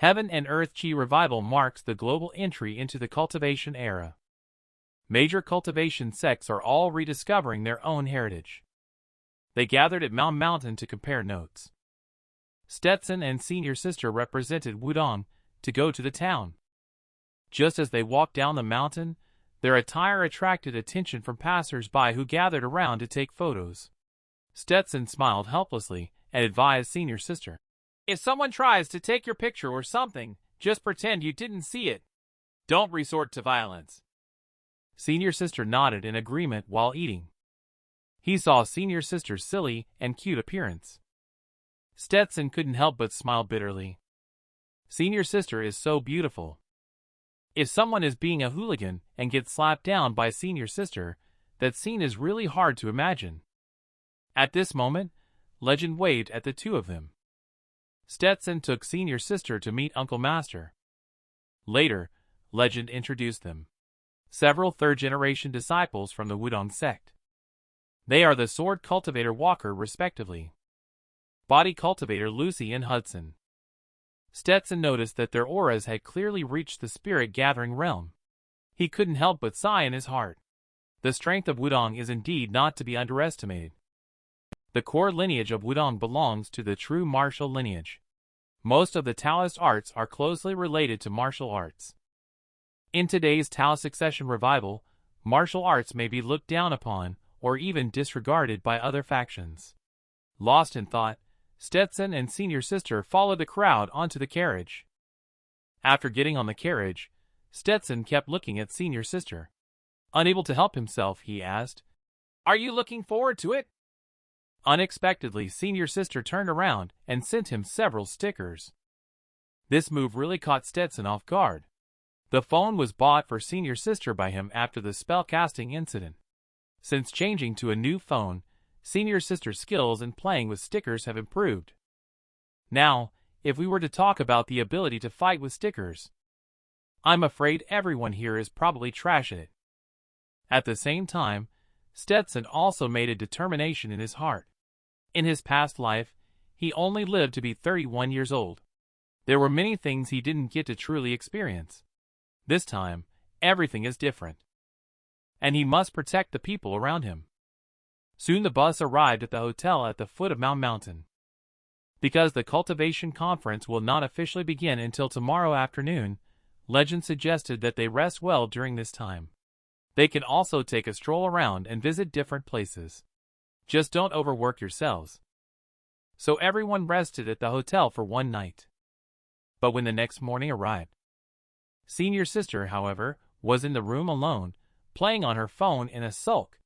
Heaven and Earth Chi revival marks the global entry into the cultivation era. Major cultivation sects are all rediscovering their own heritage. They gathered at Mountain to compare notes. Stetson and senior sister represented Wudong to go to the town. Just as they walked down the mountain, their attire attracted attention from passers-by who gathered around to take photos. Stetson smiled helplessly and advised senior sister, "If someone tries to take your picture or something, just pretend you didn't see it. Don't resort to violence." Senior sister nodded in agreement while eating. He saw senior sister's silly and cute appearance. Stetson couldn't help but smile bitterly. Senior sister is so beautiful. If someone is being a hooligan and gets slapped down by senior sister, that scene is really hard to imagine. At this moment, Legend waved at the two of them. Stetson took senior sister to meet Uncle Master. Later, Legend introduced them. Several third-generation disciples from the Wudong sect. They are the Sword Cultivator Walker respectively. Body Cultivator Lucy and Hudson. Stetson noticed that their auras had clearly reached the spirit-gathering realm. He couldn't help but sigh in his heart. The strength of Wudong is indeed not to be underestimated. The core lineage of Wudong belongs to the true martial lineage. Most of the Taoist arts are closely related to martial arts. In today's Tao succession revival, martial arts may be looked down upon or even disregarded by other factions. Lost in thought, Stetson and senior sister followed the crowd onto the carriage. After getting on the carriage, Stetson kept looking at senior sister. Unable to help himself, he asked, "Are you looking forward to it?" Unexpectedly, senior sister turned around and sent him several stickers. This move really caught Stetson off guard. The phone was bought for senior sister by him after the spellcasting incident. Since changing to a new phone, senior sister's skills in playing with stickers have improved. Now, if we were to talk about the ability to fight with stickers, I'm afraid everyone here is probably trash at it. At the same time, Stetson also made a determination in his heart. In his past life, he only lived to be 31 years old. There were many things he didn't get to truly experience. This time, everything is different. And he must protect the people around him. Soon the bus arrived at the hotel at the foot of Mountain. Because the cultivation conference will not officially begin until tomorrow afternoon, Legend suggested that they rest well during this time. They can also take a stroll around and visit different places. Just don't overwork yourselves. So everyone rested at the hotel for one night. But when the next morning arrived, senior sister, however, was in the room alone, playing on her phone in a sulk.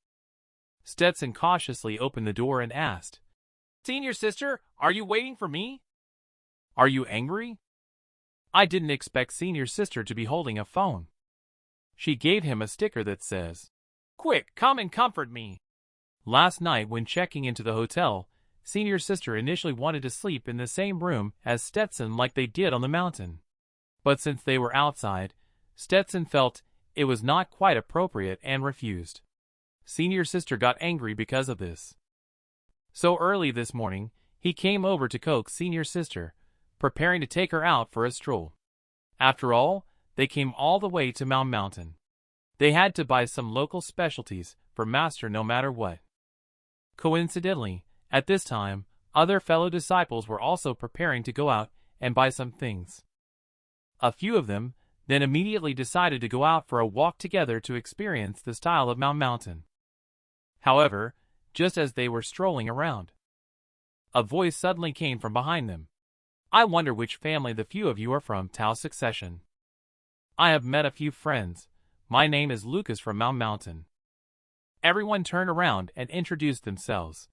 Stetson cautiously opened the door and asked, "Senior sister, are you waiting for me? Are you angry?" I didn't expect senior sister to be holding a phone. She gave him a sticker that says, "Quick, come and comfort me." Last night when checking into the hotel, senior sister initially wanted to sleep in the same room as Stetson like they did on the mountain. But since they were outside, Stetson felt it was not quite appropriate and refused. Senior sister got angry because of this. So early this morning, he came over to coax senior sister, preparing to take her out for a stroll. After all, they came all the way to Mountain. They had to buy some local specialties for Master no matter what. Coincidentally, at this time, other fellow disciples were also preparing to go out and buy some things. A few of them then immediately decided to go out for a walk together to experience the style of Mountain. However, just as they were strolling around, a voice suddenly came from behind them. "I wonder which family the few of you are from Tao Succession. I have met a few friends. My name is Lucas from Mountain." Everyone turned around and introduced themselves.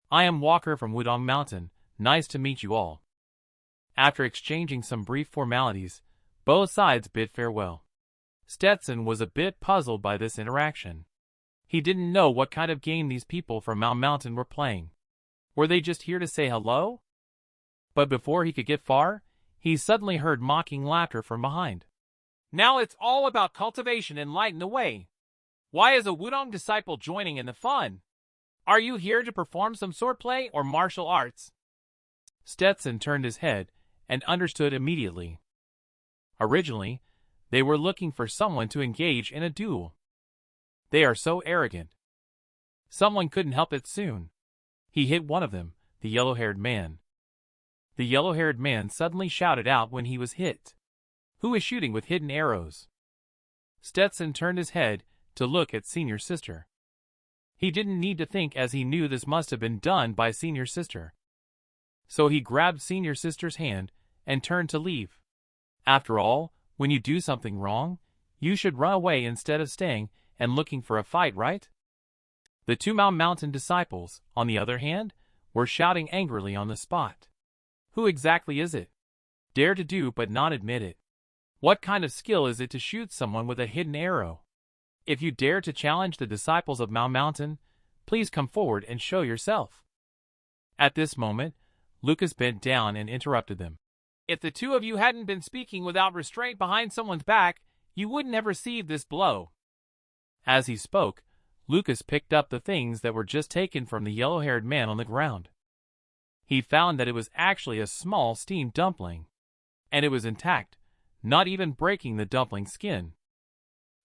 "I am Walker from Wudong Mountain. Nice to meet you all." After exchanging some brief formalities, both sides bid farewell. Stetson was a bit puzzled by this interaction. He didn't know what kind of game these people from Mountain were playing. Were they just here to say hello? But before he could get far, he suddenly heard mocking laughter from behind. "Now it's all about cultivation and lighting the way. Why is a Wudong disciple joining in the fun? Are you here to perform some swordplay or martial arts?" Stetson turned his head and understood immediately. Originally, they were looking for someone to engage in a duel. They are so arrogant. Someone couldn't help it soon. He hit one of them, the yellow-haired man. The yellow-haired man suddenly shouted out when he was hit. Who is shooting with hidden arrows? Stetson turned his head to look at Senior Sister. He didn't need to think as he knew this must have been done by Senior Sister. So he grabbed Senior Sister's hand and turned to leave. After all, when you do something wrong, you should run away instead of staying and looking for a fight, right? The two Mountain disciples, on the other hand, were shouting angrily on the spot. Who exactly is it? Dare to do but not admit it. What kind of skill is it to shoot someone with a hidden arrow? If you dare to challenge the disciples of Mountain, please come forward and show yourself. At this moment, Lucas bent down and interrupted them. If the two of you hadn't been speaking without restraint behind someone's back, you wouldn't have received this blow. As he spoke, Lucas picked up the things that were just taken from the yellow-haired man on the ground. He found that it was actually a small steamed dumpling. And it was intact, not even breaking the dumpling's skin.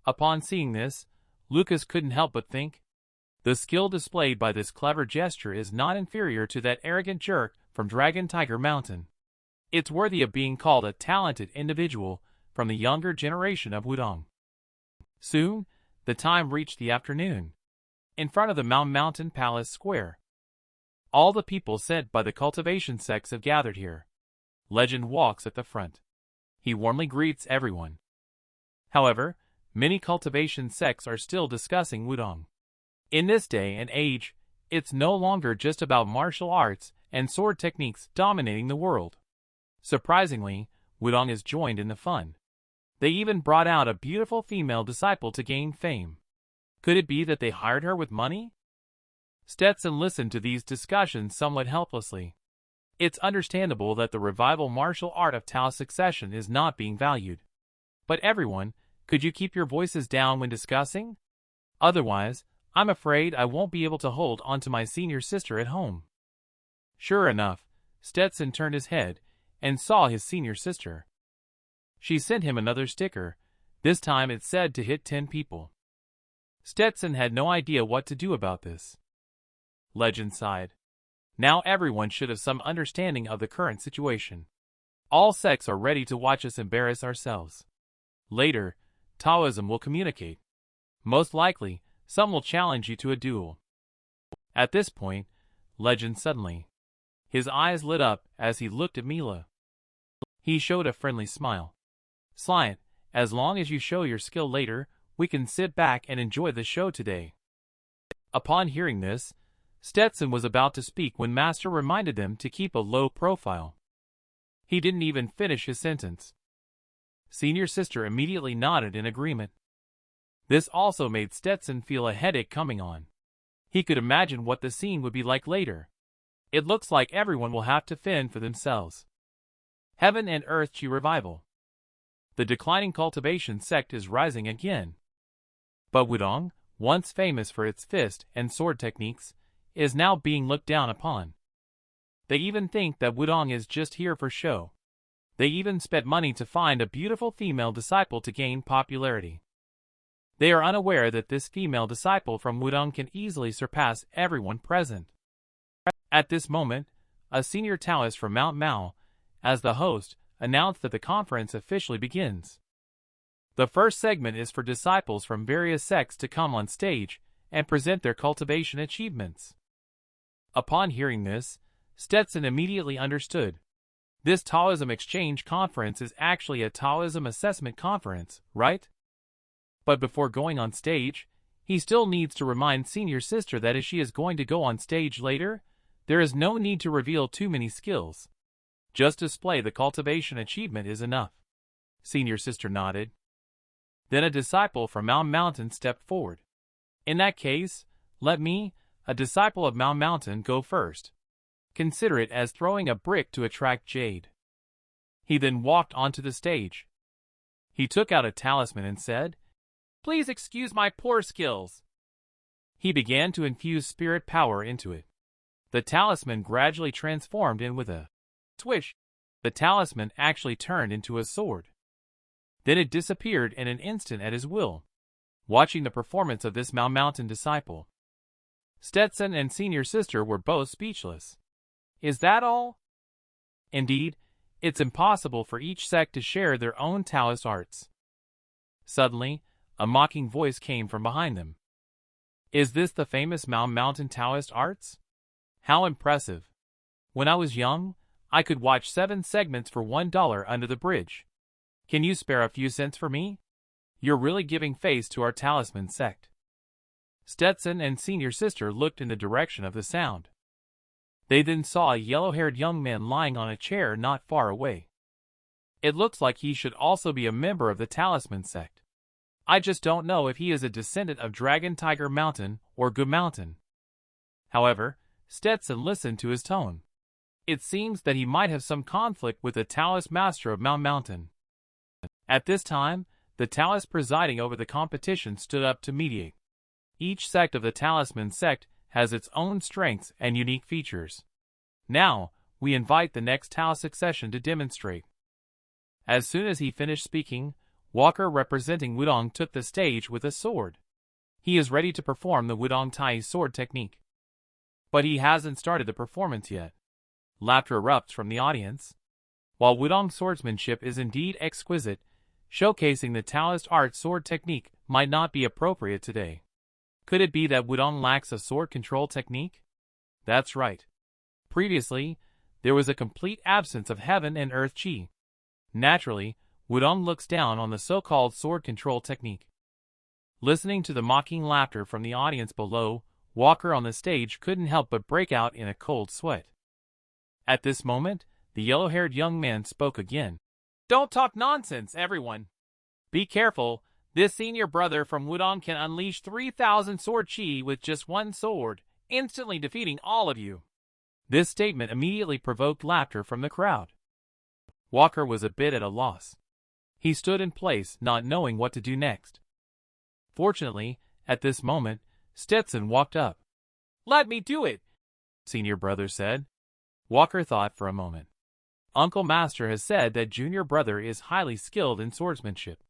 Upon seeing this, Lucas couldn't help but think, the skill displayed by this clever gesture is not inferior to that arrogant jerk from Dragon Tiger Mountain. It's worthy of being called a talented individual from the younger generation of Wudong. Soon, the time reached the afternoon. In front of the Mountain Palace Square. All the people sent by the cultivation sects have gathered here. Legend walks at the front. He warmly greets everyone. However, many cultivation sects are still discussing Wudong. In this day and age, it's no longer just about martial arts and sword techniques dominating the world. Surprisingly, Wudong has joined in the fun. They even brought out a beautiful female disciple to gain fame. Could it be that they hired her with money? Stetson listened to these discussions somewhat helplessly. It's understandable that the revival martial art of Tao succession is not being valued. But everyone, could you keep your voices down when discussing? Otherwise, I'm afraid I won't be able to hold on to my senior sister at home. Sure enough, Stetson turned his head and saw his senior sister. She sent him another sticker. This time it said to hit 10 people. Stetson had no idea what to do about this. Legend sighed. Now everyone should have some understanding of the current situation. All sects are ready to watch us embarrass ourselves. Later, Taoism will communicate. Most likely, some will challenge you to a duel. At this point, Legend suddenly. His eyes lit up as he looked at Mila. He showed a friendly smile. Sliant, as long as you show your skill later, we can sit back and enjoy the show today. Upon hearing this, Stetson was about to speak when Master reminded them to keep a low profile. He didn't even finish his sentence. Senior Sister immediately nodded in agreement. This also made Stetson feel a headache coming on. He could imagine what the scene would be like later. It looks like everyone will have to fend for themselves. Heaven and Earth Chi Revival. The declining cultivation sect is rising again. But Wudong, once famous for its fist and sword techniques, is now being looked down upon. They even think that Wudong is just here for show. They even spent money to find a beautiful female disciple to gain popularity. They are unaware that this female disciple from Wudong can easily surpass everyone present. At this moment, a senior Taoist from Mount Mao, as the host, announced that the conference officially begins. The first segment is for disciples from various sects to come on stage and present their cultivation achievements. Upon hearing this, Stetson immediately understood. This Taoism Exchange Conference is actually a Taoism Assessment Conference, right? But before going on stage, he still needs to remind Senior Sister that if she is going to go on stage later, there is no need to reveal too many skills. Just display the cultivation achievement is enough. Senior Sister nodded. Then a disciple from Mountain stepped forward. In that case, let me, a disciple of Mountain, go first. Consider it as throwing a brick to attract jade. He then walked onto the stage. He took out a talisman and said, "Please excuse my poor skills." He began to infuse spirit power into it. The talisman gradually transformed, and with a swish, the talisman actually turned into a sword. Then it disappeared in an instant at his will. Watching the performance of this mountain disciple, Stetson and senior sister were both speechless. Is that all? Indeed, it's impossible for each sect to share their own Taoist arts. Suddenly, a mocking voice came from behind them. Is this the famous mountain Taoist arts? How impressive. When I was young, I could watch 7 segments for $1 under the bridge. Can you spare a few cents for me? You're really giving face to our talisman sect. Stetson and senior sister looked in the direction of the sound. They then saw a yellow-haired young man lying on a chair not far away. It looks like he should also be a member of the talisman sect. I just don't know if he is a descendant of Dragon Tiger Mountain or Gu Mountain. However, Stetson listened to his tone. It seems that he might have some conflict with the Taoist master of Mountain. At this time, the Taoist presiding over the competition stood up to mediate. Each sect of the talisman sect has its own strengths and unique features. Now, we invite the next Tao succession to demonstrate. As soon as he finished speaking, Walker representing Wudong took the stage with a sword. He is ready to perform the Wudong Tai sword technique. But he hasn't started the performance yet. Laughter erupts from the audience. While Wudong swordsmanship is indeed exquisite, showcasing the Taoist art sword technique might not be appropriate today. Could it be that Wudong lacks a sword control technique? That's right. Previously, there was a complete absence of heaven and earth chi. Naturally, Wudong looks down on the so-called sword control technique. Listening to the mocking laughter from the audience below, Walker on the stage couldn't help but break out in a cold sweat. At this moment, the yellow-haired young man spoke again. Don't talk nonsense, everyone. Be careful. This senior brother from Wudong can unleash 3,000 sword chi with just one sword, instantly defeating all of you. This statement immediately provoked laughter from the crowd. Walker was a bit at a loss. He stood in place, not knowing what to do next. Fortunately, at this moment, Stetson walked up. Let me do it, senior brother said. Walker thought for a moment. Uncle Master has said that junior brother is highly skilled in swordsmanship.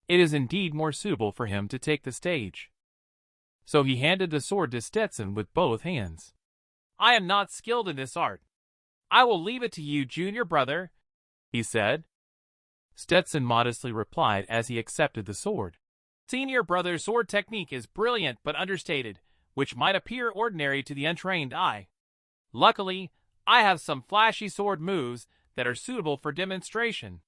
It is indeed more suitable for him to take the stage. So he handed the sword to Stetson with both hands. I am not skilled in this art. I will leave it to you, junior brother, he said. Stetson modestly replied as he accepted the sword. Senior brother's sword technique is brilliant but understated, which might appear ordinary to the untrained eye. Luckily, I have some flashy sword moves that are suitable for demonstration.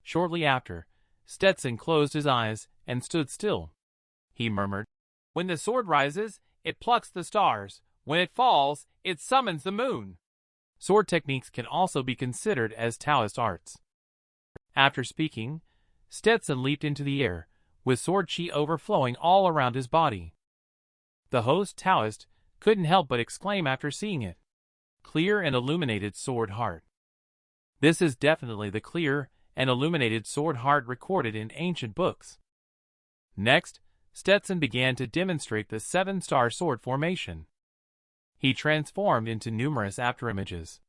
Shortly after, Stetson closed his eyes and stood still. He murmured, when the sword rises, it plucks the stars. When it falls, it summons the moon. Sword techniques can also be considered as Taoist arts. After speaking, Stetson leaped into the air, with sword chi overflowing all around his body. The host Taoist couldn't help but exclaim after seeing it. Clear and illuminated sword heart. This is definitely the clear and illuminated sword heart recorded in ancient books. Next, Stetson began to demonstrate the 7-star sword formation. He transformed into numerous afterimages.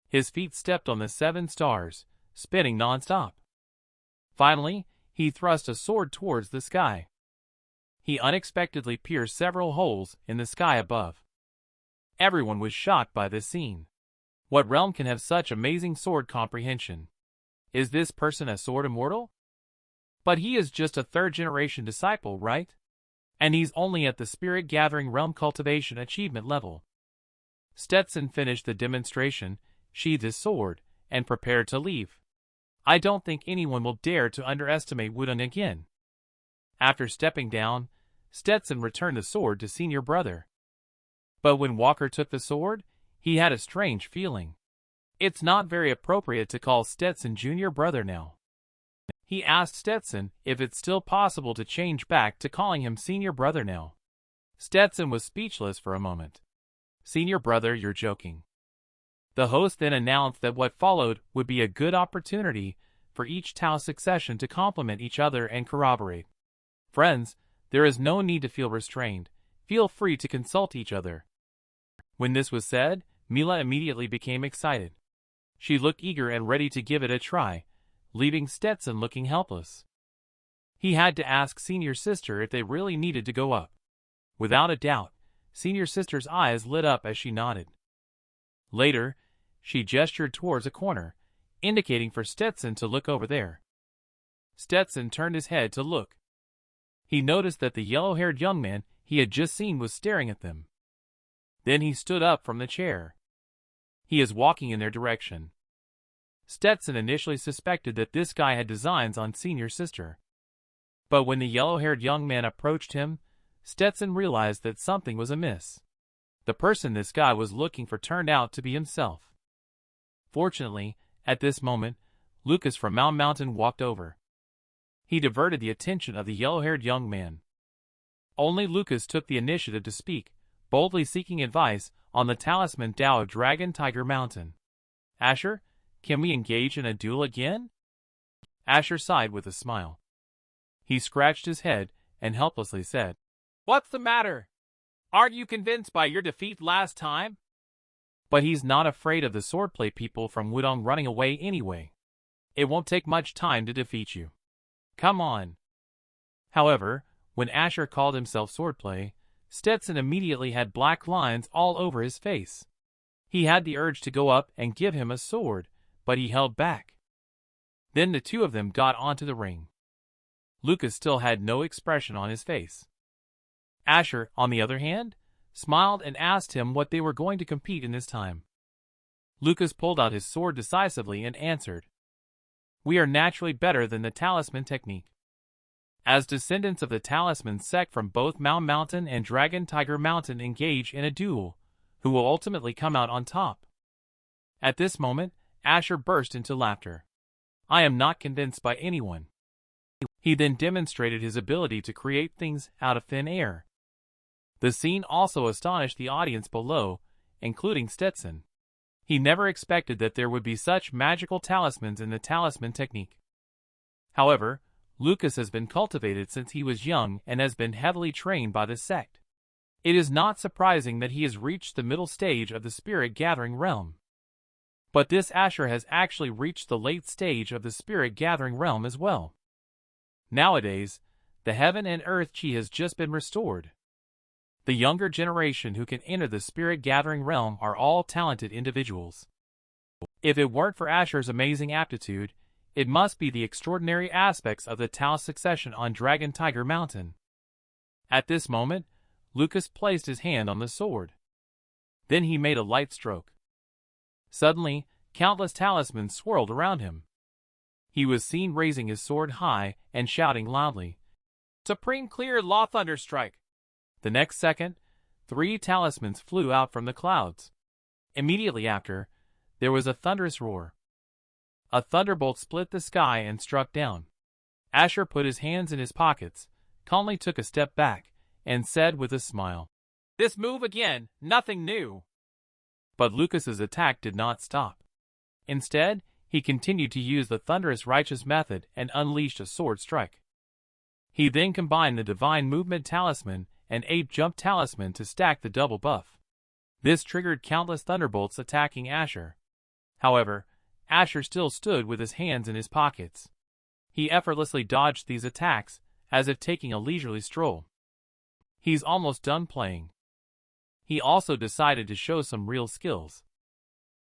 His feet stepped on the 7 stars, spinning non-stop. Finally, he thrust a sword towards the sky. He unexpectedly pierced several holes in the sky above. Everyone was shocked by this scene. What realm can have such amazing sword comprehension? Is this person a sword immortal? But he is just a 3rd-generation disciple, right? And he's only at the spirit-gathering realm cultivation achievement level. Stetson finished the demonstration, sheathed his sword, and prepared to leave. I don't think anyone will dare to underestimate Wudong again. After stepping down, Stetson returned the sword to senior brother. But when Walker took the sword, he had a strange feeling. It's not very appropriate to call Stetson junior brother now. He asked Stetson if it's still possible to change back to calling him senior brother now. Stetson was speechless for a moment. Senior brother, you're joking. The host then announced that what followed would be a good opportunity for each Tao succession to complement each other and corroborate. Friends, there is no need to feel restrained. Feel free to consult each other. When this was said, Mila immediately became excited. She looked eager and ready to give it a try, leaving Stetson looking helpless. He had to ask Senior Sister if they really needed to go up. Without a doubt, Senior Sister's eyes lit up as she nodded. Later, she gestured towards a corner, indicating for Stetson to look over there. Stetson turned his head to look. He noticed that the yellow-haired young man he had just seen was staring at them. Then he stood up from the chair. He is walking in their direction. Stetson initially suspected that this guy had designs on Senior Sister. But when the yellow-haired young man approached him, Stetson realized that something was amiss. The person this guy was looking for turned out to be himself. Fortunately, at this moment, Lucas from Mountain walked over. He diverted the attention of the yellow-haired young man. Only Lucas took the initiative to speak, boldly seeking advice on the talisman Tao of Dragon Tiger Mountain. "Asher, can we engage in a duel again?" Asher sighed with a smile. He scratched his head and helplessly said, "What's the matter? Aren't you convinced by your defeat last time?" But he's not afraid of the swordplay people from Wudong running away anyway. It won't take much time to defeat you. Come on. However, when Asher called himself swordplay, Stetson immediately had black lines all over his face. He had the urge to go up and give him a sword, but he held back. Then the two of them got onto the ring. Lucas still had no expression on his face. Asher, on the other hand, smiled and asked him what they were going to compete in this time. Lucas pulled out his sword decisively and answered, "We are naturally better than the talisman technique. As descendants of the talisman sect from both Mountain and Dragon Tiger Mountain engage in a duel, who will ultimately come out on top?" At this moment, Asher burst into laughter. "I am not convinced by anyone." He then demonstrated his ability to create things out of thin air. The scene also astonished the audience below, including Stetson. He never expected that there would be such magical talismans in the talisman technique. However, Lucas has been cultivated since he was young and has been heavily trained by this sect. It is not surprising that he has reached the middle stage of the spirit gathering realm. But this Asher has actually reached the late stage of the spirit gathering realm as well. Nowadays, the heaven and earth chi has just been restored. The younger generation who can enter the spirit gathering realm are all talented individuals. If it weren't for Asher's amazing aptitude, it must be the extraordinary aspects of the Tao succession on Dragon Tiger Mountain. At this moment, Lucas placed his hand on the sword. Then he made a light stroke. Suddenly, countless talismans swirled around him. He was seen raising his sword high and shouting loudly, "Supreme Clear Law Thunderstrike!" The next second, 3 talismans flew out from the clouds. Immediately after, there was a thunderous roar. A thunderbolt split the sky and struck down. Asher put his hands in his pockets, calmly took a step back, and said with a smile, "This move again, nothing new." But Lucas's attack did not stop. Instead, he continued to use the thunderous righteous method and unleashed a sword strike. He then combined the divine movement talisman and ape jump talisman to stack the double buff. This triggered countless thunderbolts attacking Asher. However, Asher still stood with his hands in his pockets. He effortlessly dodged these attacks, as if taking a leisurely stroll. He's almost done playing. He also decided to show some real skills.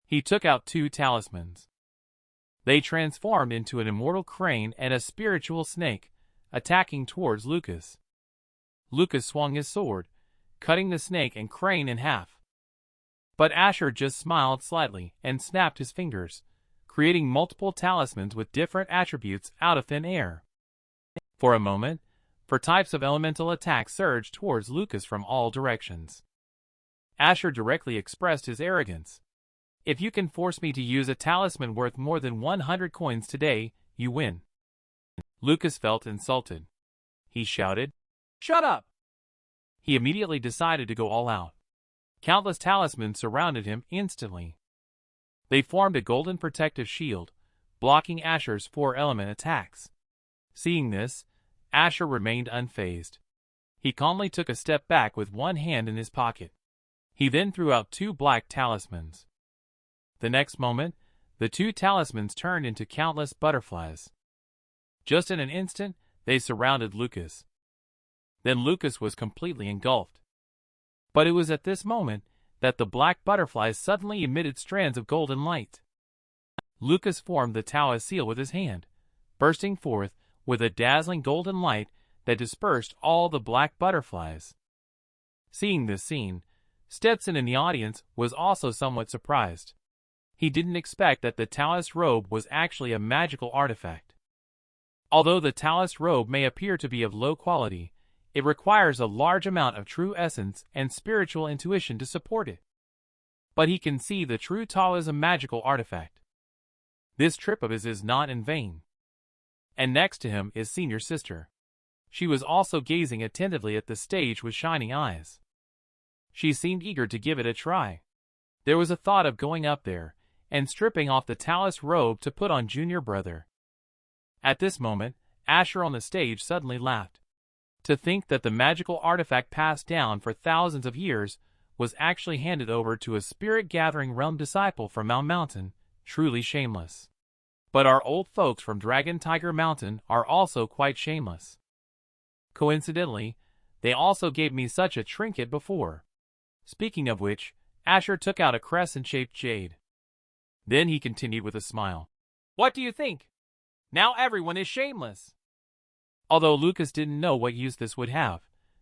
He took out 2 talismans. They transformed into an immortal crane and a spiritual snake, attacking towards Lucas. Lucas swung his sword, cutting the snake and crane in half. But Asher just smiled slightly and snapped his fingers, creating multiple talismans with different attributes out of thin air. For a moment, 4 types of elemental attacks surged towards Lucas from all directions. Asher directly expressed his arrogance. "If you can force me to use a talisman worth more than 100 coins today, you win." Lucas felt insulted. He shouted, "Shut up!" He immediately decided to go all out. Countless talismans surrounded him instantly. They formed a golden protective shield, blocking Asher's 4 element attacks. Seeing this, Asher remained unfazed. He calmly took a step back with one hand in his pocket. He then threw out 2 black talismans. The next moment, The two talismans turned into countless butterflies. Just in an instant, they surrounded Lucas. Then Lucas was completely engulfed. But it was at this moment that the black butterflies suddenly emitted strands of golden light. Lucas formed the Taoist seal with his hand, bursting forth with a dazzling golden light that dispersed all the black butterflies. Seeing this scene, Stetson in the audience was also somewhat surprised. He didn't expect that the Taoist robe was actually a magical artifact. Although the Taoist robe may appear to be of low quality, it requires a large amount of true essence and spiritual intuition to support it. But he can see the true Taoism magical artifact. This trip of his is not in vain. And next to him is Senior Sister. She was also gazing attentively at the stage with shining eyes. She seemed eager to give it a try. There was a thought of going up there and stripping off the Taoist robe to put on Junior Brother. At this moment, Asher on the stage suddenly laughed. To think that the magical artifact passed down for thousands of years was actually handed over to a spirit-gathering realm disciple from Mount Mountain, truly shameless. But our old folks from Dragon Tiger Mountain are also quite shameless. Coincidentally, they also gave me such a trinket before. Speaking of which, Asher took out a crescent-shaped jade. Then he continued with a smile. What do you think? Now everyone is shameless. Although Lucas didn't know what use this would have,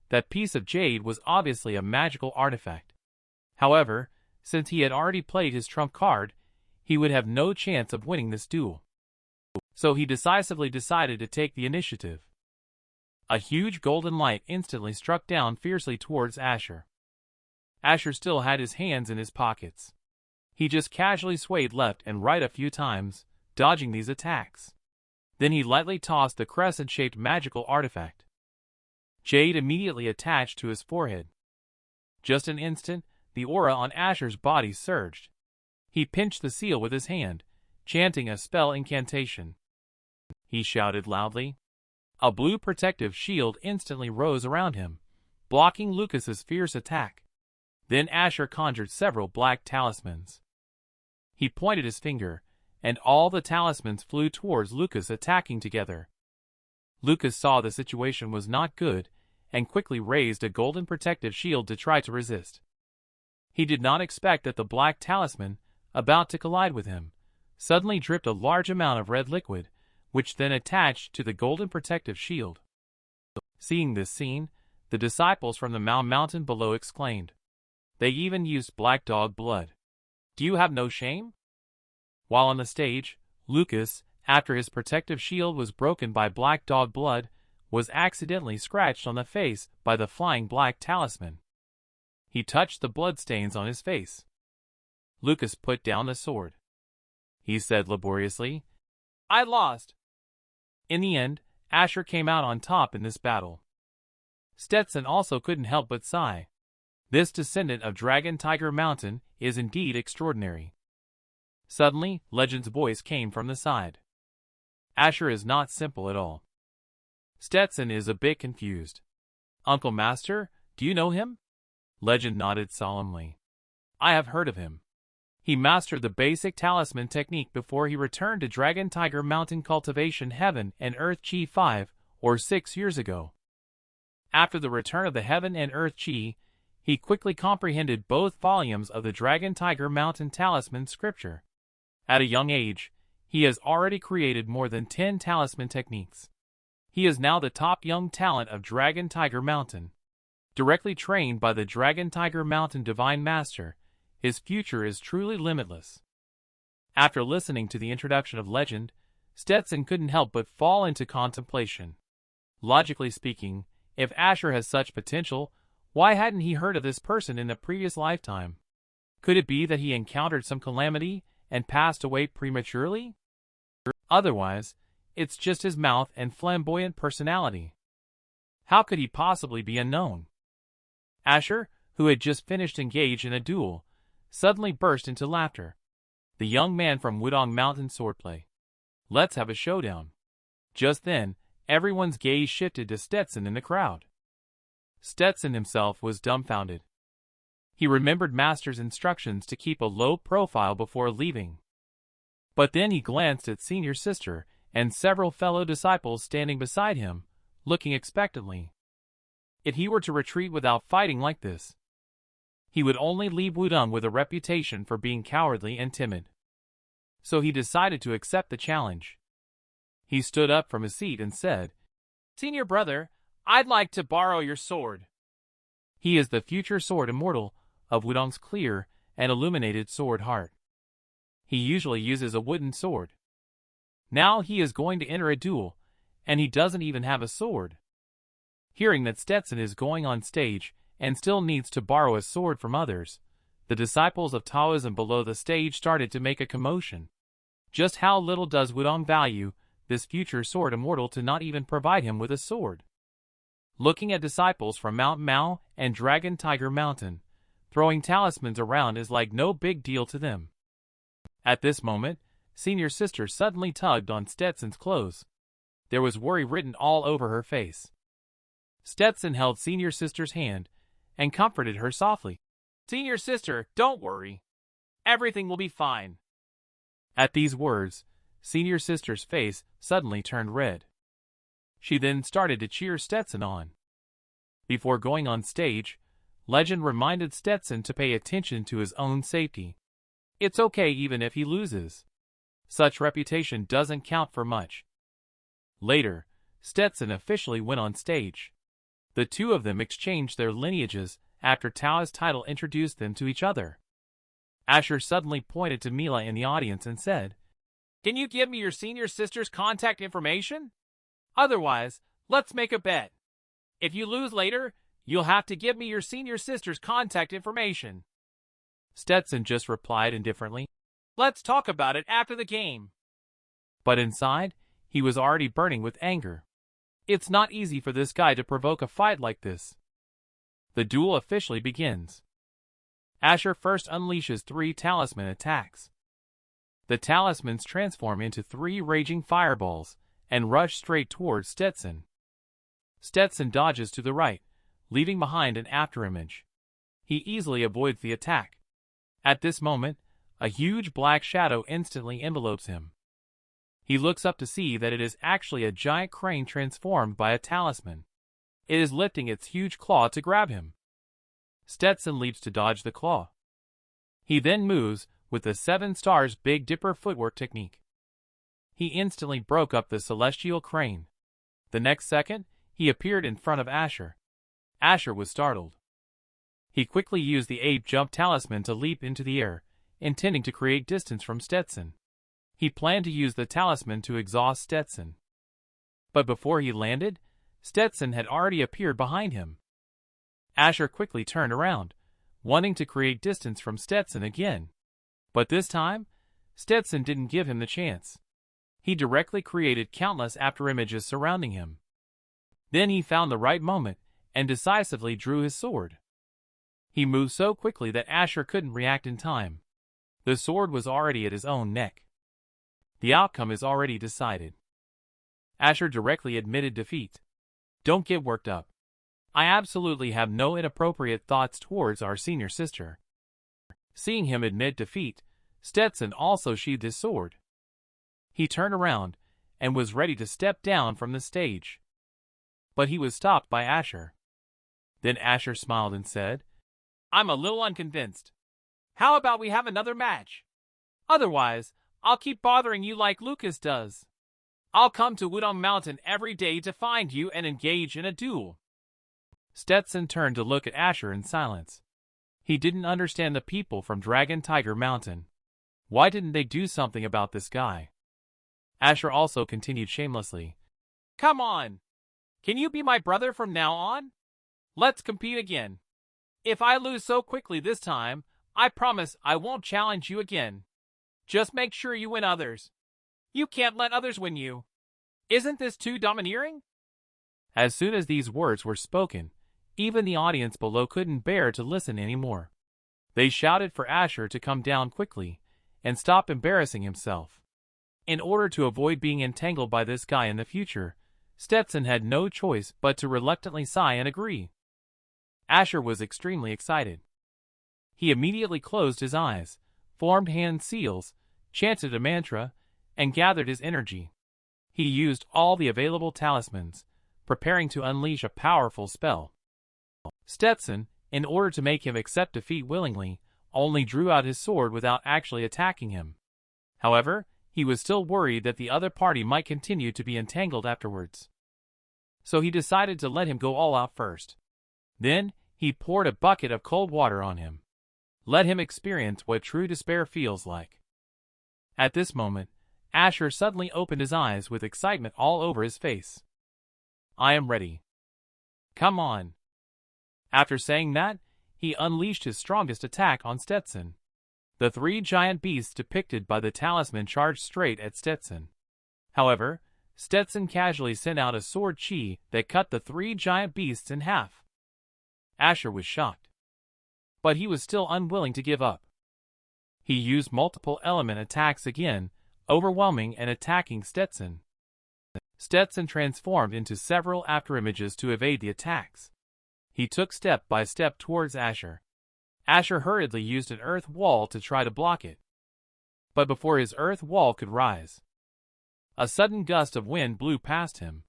that piece of jade was obviously a magical artifact. However, since he had already played his trump card, he would have no chance of winning this duel. So he decisively decided to take the initiative. A huge golden light instantly struck down fiercely towards Asher. Asher still had his hands in his pockets. He just casually swayed left and right a few times, dodging these attacks. Then he lightly tossed the crescent-shaped magical artifact. Jade immediately attached to his forehead. Just an instant, the aura on Asher's body surged. He pinched the seal with his hand, chanting a spell incantation. He shouted loudly. A blue protective shield instantly rose around him, blocking Lucas's fierce attack. Then Asher conjured several black talismans. He pointed his finger, and all the talismans flew towards Lucas, attacking together. Lucas saw the situation was not good, and quickly raised a golden protective shield to try to resist. He did not expect that the black talisman, about to collide with him, suddenly dripped a large amount of red liquid, which then attached to the golden protective shield. Seeing this scene, the disciples from the mountain below exclaimed. They even used black dog blood. Do you have no shame? While on the stage, Lucas, after his protective shield was broken by black dog blood, was accidentally scratched on the face by the flying black talisman. He touched the bloodstains on his face. Lucas put down the sword. He said laboriously, I lost. In the end, Asher came out on top in this battle. Stetson also couldn't help but sigh. This descendant of Dragon Tiger Mountain is indeed extraordinary. Suddenly, Legend's voice came from the side. Asher is not simple at all. Stetson is a bit confused. Uncle Master, do you know him? Legend nodded solemnly. I have heard of him. He mastered the basic talisman technique before he returned to Dragon Tiger Mountain Cultivation Heaven and Earth Chi 5 or 6 years ago. After the return of the Heaven and Earth Chi, he quickly comprehended both volumes of the Dragon Tiger Mountain Talisman scripture. At a young age, he has already created more than 10 talisman techniques. He is now the top young talent of Dragon Tiger Mountain. Directly trained by the Dragon Tiger Mountain Divine Master, his future is truly limitless. After listening to the introduction of Legend, Stetson couldn't help but fall into contemplation. Logically speaking, if Asher has such potential, why hadn't he heard of this person in a previous lifetime? Could it be that he encountered some calamity and passed away prematurely? Otherwise, it's just his mouth and flamboyant personality. How could he possibly be unknown? Asher, who had just finished engaged in a duel, suddenly burst into laughter. The young man from Wudong Mountain swordplay. Let's have a showdown. Just then, everyone's gaze shifted to Stetson in the crowd. Stetson himself was dumbfounded. He remembered Master's instructions to keep a low profile before leaving. But then he glanced at senior sister and several fellow disciples standing beside him, looking expectantly. If he were to retreat without fighting like this, he would only leave Wudong with a reputation for being cowardly and timid. So he decided to accept the challenge. He stood up from his seat and said, "Senior brother, I'd like to borrow your sword." He is the future sword immortal of Wudong's clear and illuminated sword heart. He usually uses a wooden sword. Now he is going to enter a duel, and he doesn't even have a sword. Hearing that Stetson is going on stage and still needs to borrow a sword from others, the disciples of Taoism below the stage started to make a commotion. Just how little does Wudong value this future sword immortal to not even provide him with a sword? Looking at disciples from Mount Mao and Dragon Tiger Mountain, throwing talismans around is like no big deal to them. At this moment, senior sister suddenly tugged on Stetson's clothes. There was worry written all over her face. Stetson held senior sister's hand and comforted her softly. "Senior sister, don't worry. Everything will be fine." At these words, senior sister's face suddenly turned red. She then started to cheer Stetson on. Before going on stage, Legend reminded Stetson to pay attention to his own safety. It's okay even if he loses. Such reputation doesn't count for much. Later, Stetson officially went on stage. The two of them exchanged their lineages after Tao's title introduced them to each other. Asher suddenly pointed to Mila in the audience and said, "Can you give me your senior sister's contact information? Otherwise, let's make a bet. If you lose later, you'll have to give me your senior sister's contact information." Stetson just replied indifferently, "Let's talk about it after the game." But inside, he was already burning with anger. It's not easy for this guy to provoke a fight like this. The duel officially begins. Asher first unleashes 3 talisman attacks. The talismans transform into 3 raging fireballs and rush straight towards Stetson. Stetson dodges to the right, leaving behind an afterimage. He easily avoids the attack. At this moment, a huge black shadow instantly envelopes him. He looks up to see that it is actually a giant crane transformed by a talisman. It is lifting its huge claw to grab him. Stetson leaps to dodge the claw. He then moves with the 7 stars Big Dipper footwork technique. He instantly broke up the celestial crane. The next second, he appeared in front of Asher. Asher was startled. He quickly used the ape jump talisman to leap into the air, intending to create distance from Stetson. He planned to use the talisman to exhaust Stetson. But before he landed, Stetson had already appeared behind him. Asher quickly turned around, wanting to create distance from Stetson again. But this time, Stetson didn't give him the chance. He directly created countless afterimages surrounding him. Then he found the right moment and decisively drew his sword. He moved so quickly that Asher couldn't react in time. The sword was already at his own neck. The outcome is already decided. Asher directly admitted defeat. "Don't get worked up. I absolutely have no inappropriate thoughts towards our senior sister." Seeing him admit defeat, Stetson also sheathed his sword. He turned around and was ready to step down from the stage. But he was stopped by Asher. Then Asher smiled and said, "I'm a little unconvinced. How about we have another match? Otherwise, I'll keep bothering you like Lucas does. I'll come to Wudong Mountain every day to find you and engage in a duel." Stetson turned to look at Asher in silence. He didn't understand the people from Dragon Tiger Mountain. Why didn't they do something about this guy? Asher also continued shamelessly, "Come on! Can you be my brother from now on? Let's compete again. If I lose so quickly this time, I promise I won't challenge you again. Just make sure you win others. You can't let others win you. Isn't this too domineering?" As soon as these words were spoken, even the audience below couldn't bear to listen anymore. They shouted for Asher to come down quickly and stop embarrassing himself. In order to avoid being entangled by this guy in the future, Stetson had no choice but to reluctantly sigh and agree. Asher was extremely excited. He immediately closed his eyes, formed hand seals, chanted a mantra, and gathered his energy. He used all the available talismans, preparing to unleash a powerful spell. Stetson, in order to make him accept defeat willingly, only drew out his sword without actually attacking him. However, he was still worried that the other party might continue to be entangled afterwards. So he decided to let him go all out first. Then, he poured a bucket of cold water on him. Let him experience what true despair feels like. At this moment, Asher suddenly opened his eyes with excitement all over his face. "I am ready. Come on." After saying that, he unleashed his strongest attack on Stetson. The three giant beasts depicted by the talisman charged straight at Stetson. However, Stetson casually sent out a sword chi that cut the three giant beasts in half. Asher was shocked. But he was still unwilling to give up. He used multiple element attacks again, overwhelming and attacking Stetson. Stetson transformed into several afterimages to evade the attacks. He took step by step towards Asher. Asher hurriedly used an earth wall to try to block it. But before his earth wall could rise, a sudden gust of wind blew past him.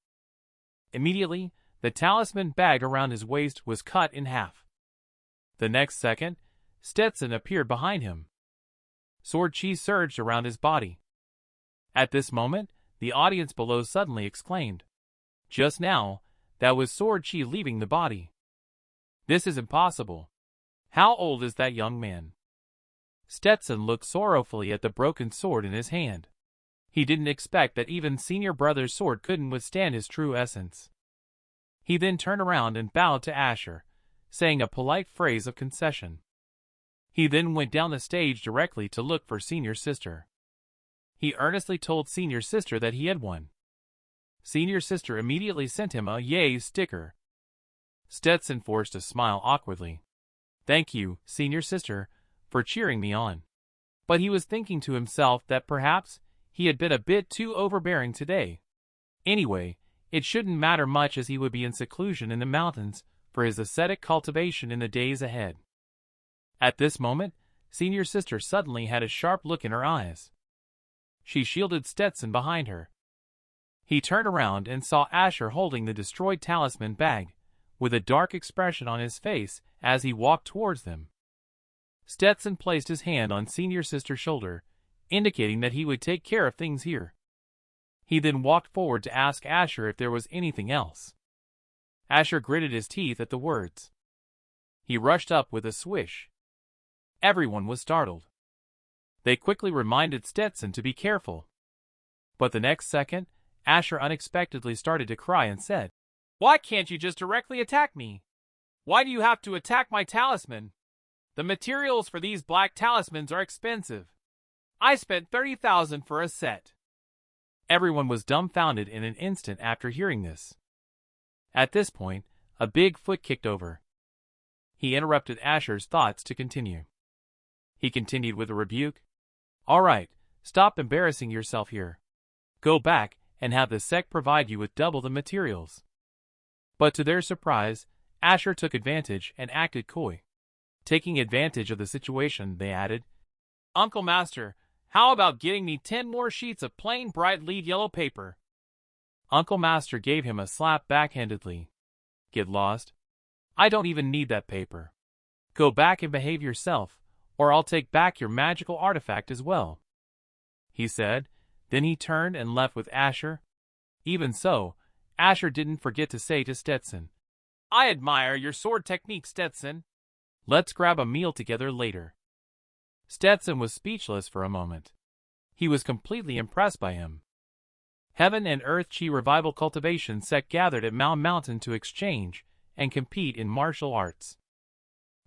Immediately, the talisman bag around his waist was cut in half. The next second, Stetson appeared behind him. Sword chi surged around his body. At this moment, the audience below suddenly exclaimed, "Just now, that was sword chi leaving the body. This is impossible. How old is that young man?" Stetson looked sorrowfully at the broken sword in his hand. He didn't expect that even senior brother's sword couldn't withstand his true essence. He then turned around and bowed to Asher, saying a polite phrase of concession. He then went down the stage directly to look for senior sister. He earnestly told senior sister that he had won. Senior sister immediately sent him a yay sticker. Stetson forced a smile awkwardly. "Thank you, senior sister, for cheering me on." But he was thinking to himself that perhaps he had been a bit too overbearing today. Anyway, it shouldn't matter much as he would be in seclusion in the mountains for his ascetic cultivation in the days ahead. At this moment, senior sister suddenly had a sharp look in her eyes. She shielded Stetson behind her. He turned around and saw Asher holding the destroyed talisman bag, with a dark expression on his face as he walked towards them. Stetson placed his hand on senior sister's shoulder, indicating that he would take care of things here. He then walked forward to ask Asher if there was anything else. Asher gritted his teeth at the words. He rushed up with a swish. Everyone was startled. They quickly reminded Stetson to be careful. But the next second, Asher unexpectedly started to cry and said, "Why can't you just directly attack me? Why do you have to attack my talisman? The materials for these black talismans are expensive. I spent 30,000 for a set." Everyone was dumbfounded in an instant after hearing this. At this point, a big foot kicked over. He interrupted Asher's thoughts to continue. He continued with a rebuke. "All right, stop embarrassing yourself here. Go back and have the sect provide you with double the materials." But to their surprise, Asher took advantage and acted coy. Taking advantage of the situation, they added, "Uncle Master, how about getting me 10 more sheets of plain bright lead yellow paper?" Uncle Master gave him a slap backhandedly. "Get lost. I don't even need that paper. Go back and behave yourself, or I'll take back your magical artifact as well," he said. Then he turned and left with Asher. Even so, Asher didn't forget to say to Stetson, "I admire your sword technique, Stetson. Let's grab a meal together later." Stetson was speechless for a moment. He was completely impressed by him. Heaven and Earth Chi Revival Cultivation sect gathered at Mount Mountain to exchange and compete in martial arts.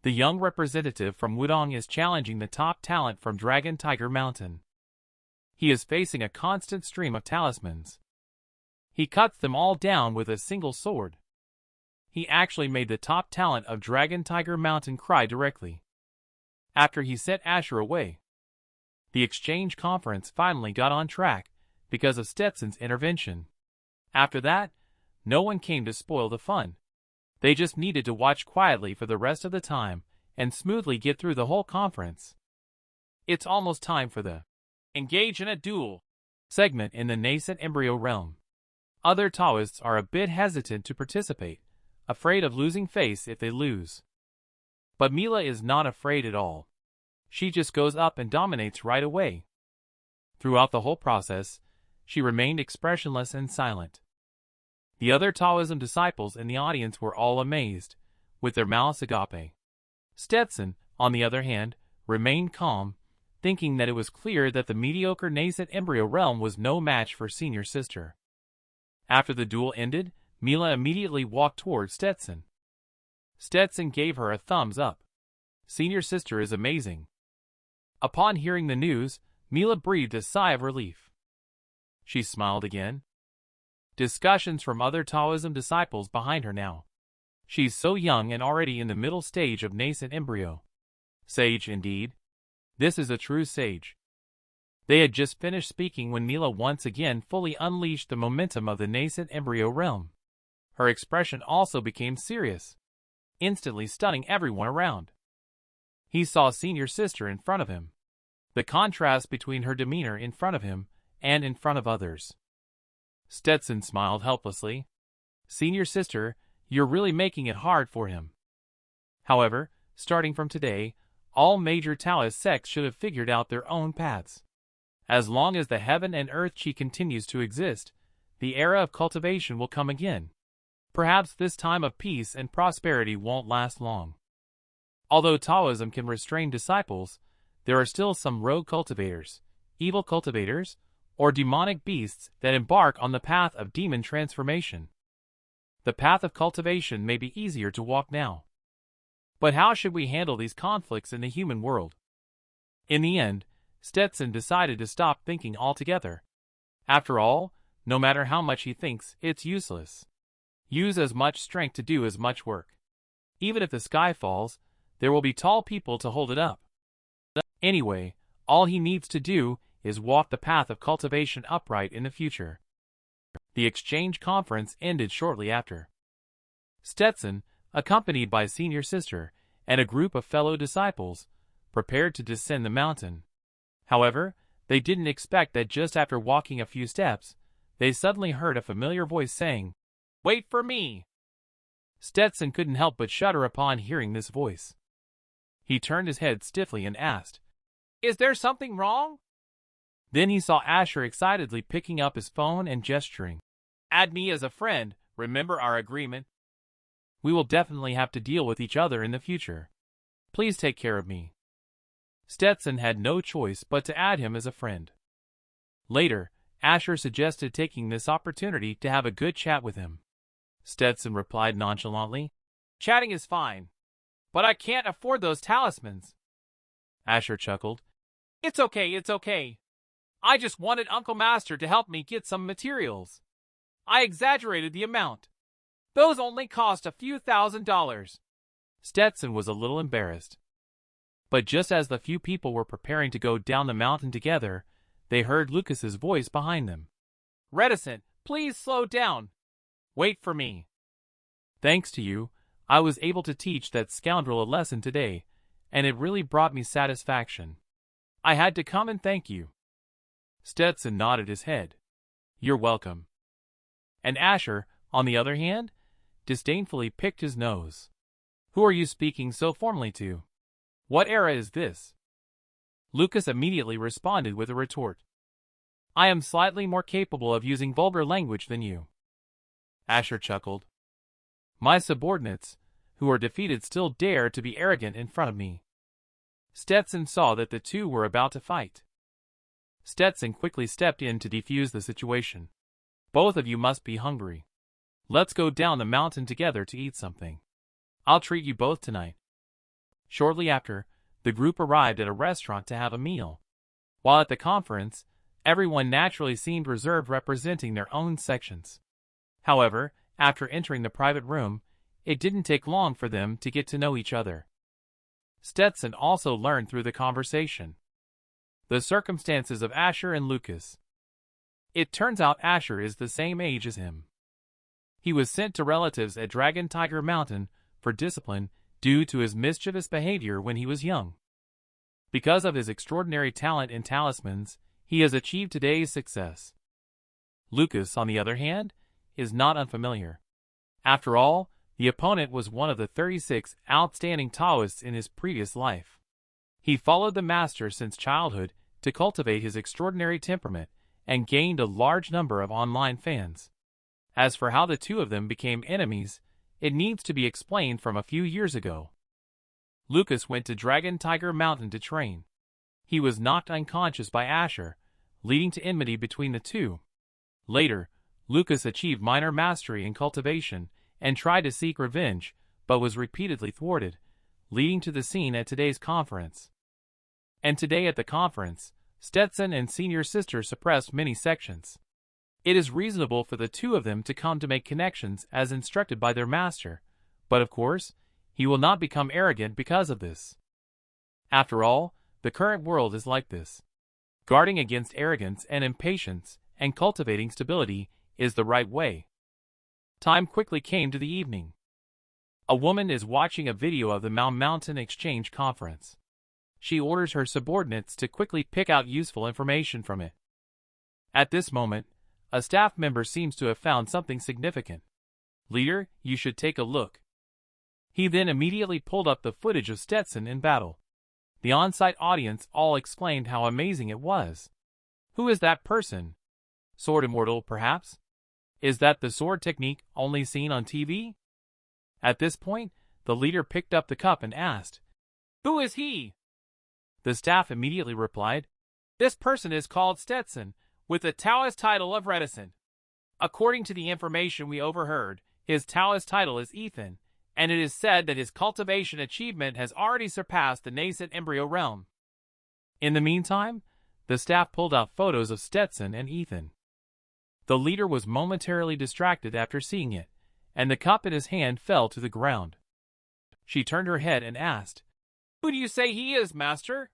The young representative from Wudong is challenging the top talent from Dragon Tiger Mountain. He is facing a constant stream of talismans. He cuts them all down with a single sword. He actually made the top talent of Dragon Tiger Mountain cry directly. After he sent Asher away, the exchange conference finally got on track because of Stetson's intervention. After that, no one came to spoil the fun. They just needed to watch quietly for the rest of the time and smoothly get through the whole conference. It's almost time for the Engage in a duel. Segment in the nascent embryo realm. Other Taoists are a bit hesitant to participate, afraid of losing face if they lose. But Mila is not afraid at all. She just goes up and dominates right away. Throughout the whole process, she remained expressionless and silent. The other Taoism disciples in the audience were all amazed, with their mouths agape. Stetson, on the other hand, remained calm, thinking that it was clear that the mediocre nascent embryo realm was no match for senior sister. After the duel ended, Mila immediately walked toward Stetson. Stetson gave her a thumbs up. Senior sister is amazing. Upon hearing the news, Mila breathed a sigh of relief. She smiled again. Discussions from other Taoism disciples behind her now. She's so young and already in the middle stage of nascent embryo. Sage indeed. This is a true sage. They had just finished speaking when Mila once again fully unleashed the momentum of the nascent embryo realm. Her expression also became serious, instantly stunning everyone around. He saw senior sister in front of him. The contrast between her demeanor in front of him and in front of others. Stetson smiled helplessly. Senior sister, you're really making it hard for him. However, starting from today, all major Taoist sects should have figured out their own paths. As long as the heaven and earth chi continues to exist, the era of cultivation will come again. Perhaps this time of peace and prosperity won't last long. Although Taoism can restrain disciples, there are still some rogue cultivators, evil cultivators, or demonic beasts that embark on the path of demon transformation. The path of cultivation may be easier to walk now. But how should we handle these conflicts in the human world? In the end, Stetson decided to stop thinking altogether. After all, no matter how much he thinks, it's useless. Use as much strength to do as much work. Even if the sky falls, there will be tall people to hold it up. Anyway, all he needs to do is walk the path of cultivation upright in the future. The exchange conference ended shortly after. Stetson, accompanied by senior sister and a group of fellow disciples, prepared to descend the mountain. However, they didn't expect that just after walking a few steps, they suddenly heard a familiar voice saying, "Wait for me!" Stetson couldn't help but shudder upon hearing this voice. He turned his head stiffly and asked, "Is there something wrong?" Then he saw Asher excitedly picking up his phone and gesturing. "Add me as a friend, remember our agreement? We will definitely have to deal with each other in the future. Please take care of me." Stetson had no choice but to add him as a friend. Later, Asher suggested taking this opportunity to have a good chat with him. Stetson replied nonchalantly, "Chatting is fine, but I can't afford those talismans." Asher chuckled, It's okay. I just wanted Uncle Master to help me get some materials. I exaggerated the amount. Those only cost a few $1,000s." Stetson was a little embarrassed. But just as the few people were preparing to go down the mountain together, they heard Lucas's voice behind them. "Reticent, please slow down. Wait for me. Thanks to you, I was able to teach that scoundrel a lesson today, and it really brought me satisfaction. I had to come and thank you." Stetson nodded his head. "You're welcome." And Asher, on the other hand, disdainfully picked his nose. "Who are you speaking so formally to? What era is this?" Lucas immediately responded with a retort. "I am slightly more capable of using vulgar language than you." Asher chuckled. "My subordinates, who are defeated, still dare to be arrogant in front of me." Stetson saw that the two were about to fight. Stetson quickly stepped in to defuse the situation. "Both of you must be hungry. Let's go down the mountain together to eat something. I'll treat you both tonight." Shortly after, the group arrived at a restaurant to have a meal. While at the conference, everyone naturally seemed reserved, representing their own sections. However, after entering the private room, it didn't take long for them to get to know each other. Stetson also learned through the conversation the circumstances of Asher and Lucas. It turns out Asher is the same age as him. He was sent to relatives at Dragon Tiger Mountain for discipline due to his mischievous behavior when he was young. Because of his extraordinary talent in talismans, he has achieved today's success. Lucas, on the other hand, is not unfamiliar. After all, the opponent was one of the 36 outstanding Taoists in his previous life. He followed the master since childhood to cultivate his extraordinary temperament and gained a large number of online fans. As for how the two of them became enemies, it needs to be explained from a few years ago. Lucas went to Dragon Tiger Mountain to train. He was knocked unconscious by Asher, leading to enmity between the two. Later, Lucas achieved minor mastery in cultivation and tried to seek revenge, but was repeatedly thwarted, leading to the scene at today's conference. And today at the conference, Stetson and Senior Sister suppressed many sections. It is reasonable for the two of them to come to make connections as instructed by their master, but of course, he will not become arrogant because of this. After all, the current world is like this. Guarding against arrogance and impatience and cultivating stability is the right way. Time quickly came to the evening. A woman is watching a video of the Mountain Exchange Conference. She orders her subordinates to quickly pick out useful information from it. At this moment, a staff member seems to have found something significant. "Leader, you should take a look." He then immediately pulled up the footage of Stetson in battle. The on-site audience all exclaimed how amazing it was. Who is that person? Sword Immortal, perhaps? Is that the sword technique only seen on TV? At this point, the leader picked up the cup and asked, "Who is he?" The staff immediately replied, "This person is called Stetson, with the Taoist title of Reticent. According to the information we overheard, his Taoist title is Ethan, and it is said that his cultivation achievement has already surpassed the nascent embryo realm." In the meantime, the staff pulled out photos of Stetson and Ethan. The leader was momentarily distracted after seeing it, and the cup in his hand fell to the ground. She turned her head and asked, "Who do you say he is, master?"